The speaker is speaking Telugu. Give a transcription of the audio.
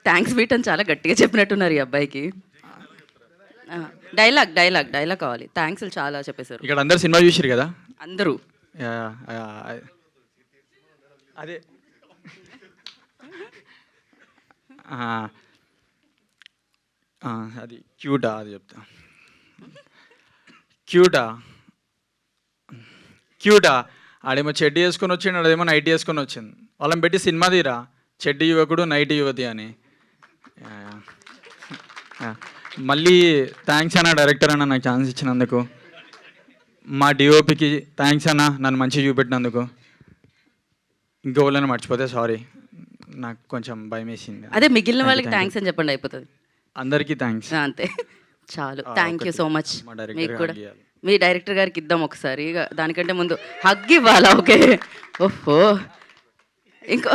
థ్యాంక్స్ మీట్ అని చాలా గట్టిగా చెప్పినట్టున్నారు ఈ అబ్బాయికి. డైలాగ్ డైలాగ్ డైలాగ్ కావాలి. థ్యాంక్స్ చాలా చెప్పేశారు ఇక్కడ అందరు సినిమా చూసిరు కదా. అందరూ. యా, యా, అదే ఆ, అది క్యూటా, అది చెప్తా. క్యూటా క్యూటా ఆడేమో చెడ్డీ వేసుకొని వచ్చిండు, అదేమో నైట్ వేసుకొని వచ్చింది. వాళ్ళని పెట్టి సినిమా తీరా, చెడ్డీ యువకుడు నైట్ యువతి అని. Yeah, yeah. యా. మళ్ళీ థ్యాంక్స్ అన్న డైరెక్టర్ అన్న నాకు ఛాన్స్ ఇచ్చినందుకు. మా డిఓపికి థ్యాంక్స్ అన్న నన్ను మంచిగా చూపెట్టినందుకు. ఇంకోళ్ళని మర్చిపోతే సారీ, నాకు కొంచెం భయం వేసింది. అదే మిగిలిన వాళ్ళకి థ్యాంక్స్ అని చెప్పండి, అయిపోతుంది. అందరికీ థ్యాంక్స్. అంతే చాలు. Thank you so much. మా డైరెక్టర్ మీకు కూడా hug ఇవ్వాలి. మీ డైరెక్టర్ గారికి ఇద్దాం ఒకసారి. ఇక దానికంటే ముందు హగ్ ఇవ్వాలా? ఓకే. ఓహో ఇంకో